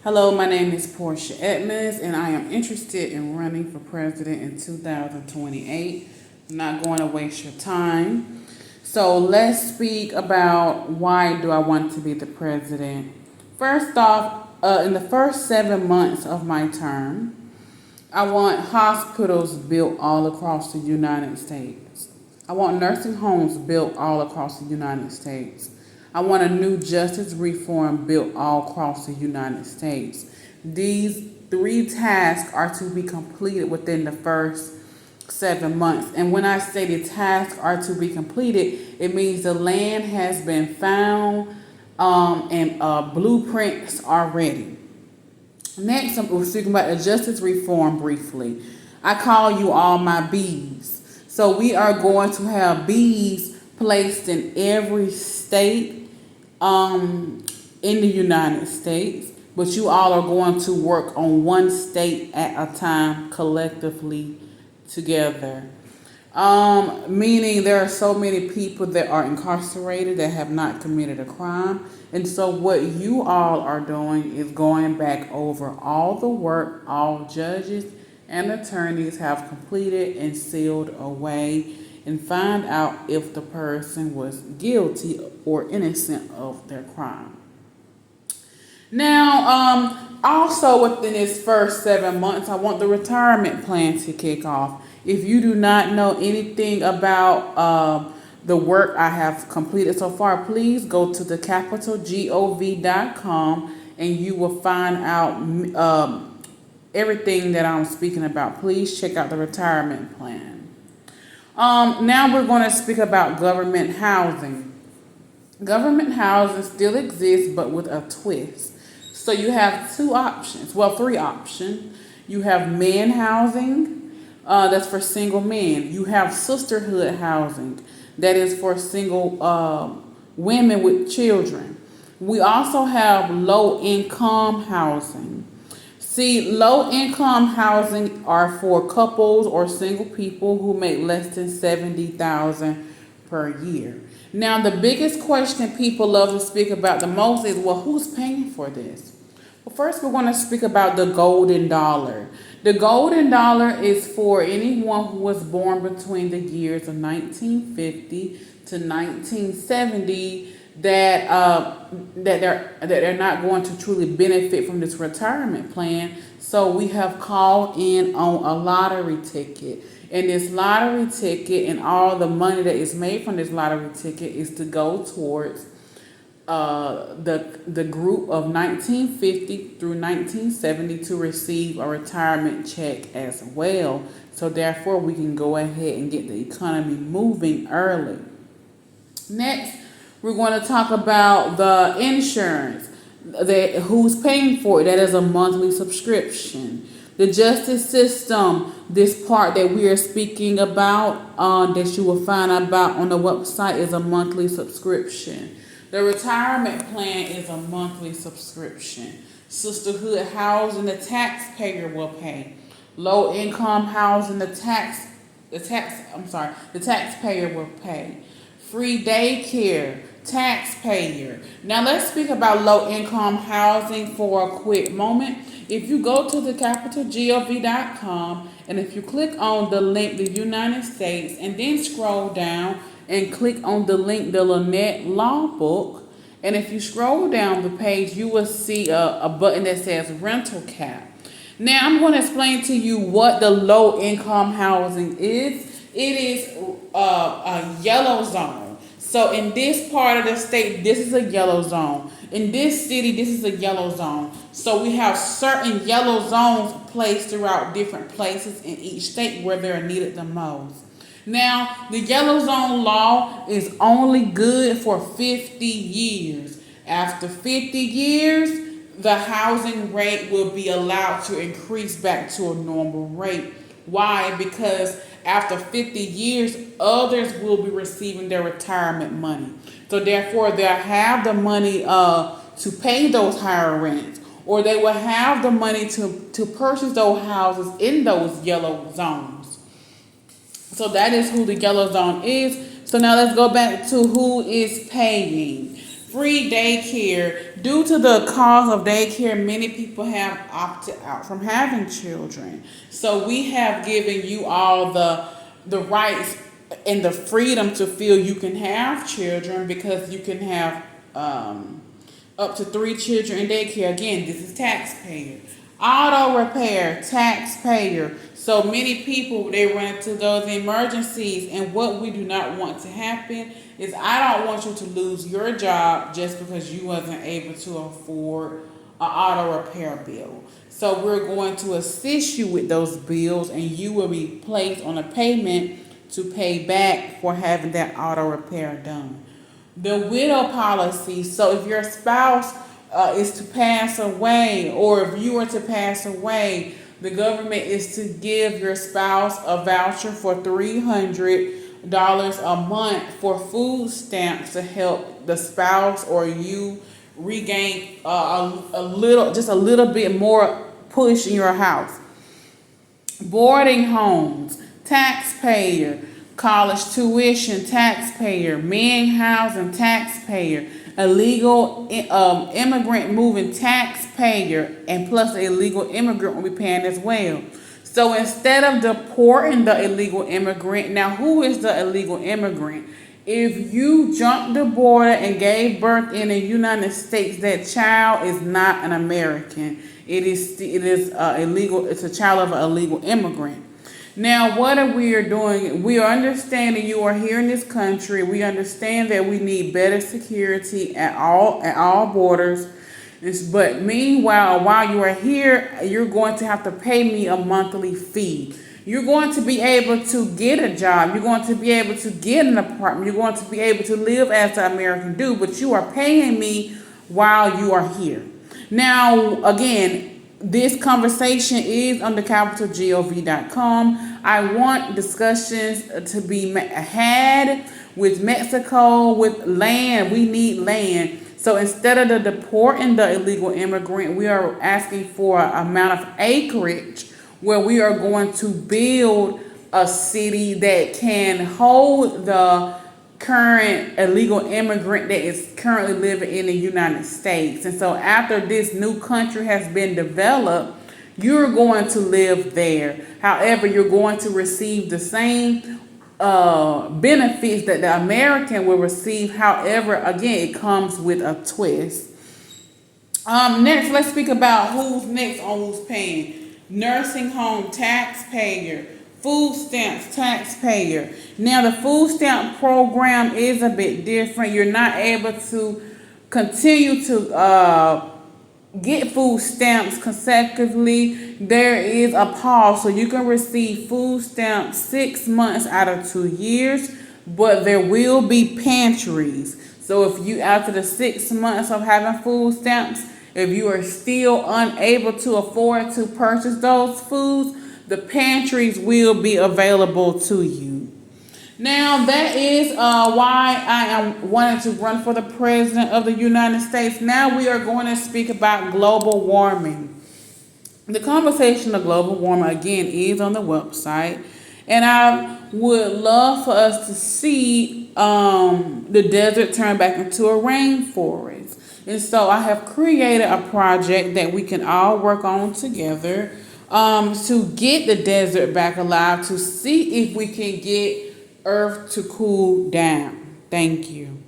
Hello, my name is Portia Edmonds, and I am interested in running for president in 2028. I'm not going to waste your time. So let's speak about why do I want to be the president. First off, in the first 7 months of my term, I want hospitals built all across the United States. I want nursing homes built all across the United States. I want a new justice reform built all across the United States. These three tasks are to be completed within the first 7 months. And when I say the tasks are to be completed, it means the land has been found and blueprints are ready. Next, we're speaking about the justice reform briefly. I call you all my bees. So we are going to have bees placed in every state in the United States, but you all are going to work on one state at a time collectively together. Meaning there are so many people that are incarcerated that have not committed a crime. And so what you all are doing is going back over all the work all judges and attorneys have completed and sealed away and find out if the person was guilty or innocent of their crime. Now, also within this first 7 months, I want the retirement plan to kick off. If you do not know anything about the work I have completed so far, please go to thecapitolgov.com and you will find out everything that I'm speaking about. Please check out the retirement plan. Now we're going to speak about government housing. Government housing still exists, but with a twist. So you have three options. You have men housing, that's for single men. You have sisterhood housing, that is for single women with children. We also have low-income housing. See, low-income housing are for couples or single people who make less than $70,000 per year. Now, the biggest question people love to speak about the most is, well, who's paying for this? Well, first we're going to speak about the golden dollar. The golden dollar is for anyone who was born between the years of 1950 to 1970 that they're not going to truly benefit from this retirement plan. So we have called in on a lottery ticket. And this lottery ticket and all the money that is made from this lottery ticket is to go towards the group of 1950 through 1970 to receive a retirement check as well. So therefore we can go ahead and get the economy moving early. Next, we're going to talk about the insurance, who's paying for it. That is a monthly subscription. The justice system, this part that we are speaking about, that you will find about on the website, is a monthly subscription. The retirement plan is a monthly subscription. Sisterhood housing, the taxpayer will pay. Low income housing, the taxpayer will pay. Free daycare, taxpayer. Now let's speak about low income housing for a quick moment. If you go to thecapitolgov.com and if you click on the link, the United States, and then scroll down and click on the link, the Lynette Law Book, and if you scroll down the page, you will see a button that says rental cap. Now I'm going to explain to you what the low income housing is. It is a yellow zone. So in this part of the state, this is a yellow zone. In this city, this is a yellow zone. So we have certain yellow zones placed throughout different places in each state where they're needed the most. Now, the yellow zone law is only good for 50 years. After 50 years, the housing rate will be allowed to increase back to a normal rate. Why? Because after 50 years, others will be receiving their retirement money. So therefore, they'll have the money to pay those higher rents, or they will have the money to purchase those houses in those yellow zones. So that is who the yellow zone is. So now let's go back to who is paying. free daycare. Due to the cost of daycare, many people have opted out from having children. So we have given you all the rights and the freedom to feel you can have children, because you can have up to 3 children in daycare. Again, this is taxpayer. Auto repair, taxpayer. So many people, they run into those emergencies, and what we do not want to happen is, I don't want you to lose your job just because you wasn't able to afford an auto repair bill. So we're going to assist you with those bills, and you will be placed on a payment to pay back for having that auto repair done. The widow policy. So if your spouse is to pass away, or if you were to pass away, the government is to give your spouse a voucher for $300 a month for food stamps to help the spouse or you regain just a little bit more push in your house. Boarding homes, taxpayer. College tuition, taxpayer. Men housing, taxpayer. Illegal immigrant moving, taxpayer, and plus the illegal immigrant will be paying as well. So instead of deporting the illegal immigrant, now who is the illegal immigrant? If you jumped the border and gave birth in the United States, that child is not an American. It is illegal. It's a child of an illegal immigrant. Now, what are we doing? We are understanding you are here in this country. We understand that we need better security at all borders. But meanwhile, while you are here, you're going to have to pay me a monthly fee. You're going to be able to get a job. You're going to be able to get an apartment. You're going to be able to live as the American do. But you are paying me while you are here. Now, again, this conversation is on thecapitalgov.com. I want discussions to be had with Mexico, with land. We need land. So instead of deporting the illegal immigrant, we are asking for an amount of acreage where we are going to build a city that can hold the current illegal immigrant that is currently living in the United States. And so after this new country has been developed, you're going to live there. However, you're going to receive the same benefits that the American will receive. However, again, it comes with a twist. Next, let's speak about who's next on who's paying. Nursing home, taxpayer. Food stamps, taxpayer. Now, the food stamp program is a bit different. You're not able to continue to get food stamps consecutively. There is a pause, so you can receive food stamps 6 months out of 2 years, but there will be pantries. So if you, after the 6 months of having food stamps, if you are still unable to afford to purchase those foods, the pantries will be available to you. Now, that is why I am wanting to run for the president of the United States. Now we are going to speak about global warming. The conversation of global warming, again, is on the website. And I would love for us to see the desert turn back into a rainforest. And so I have created a project that we can all work on together to get the desert back alive, to see if we can get Earth to cool down. Thank you.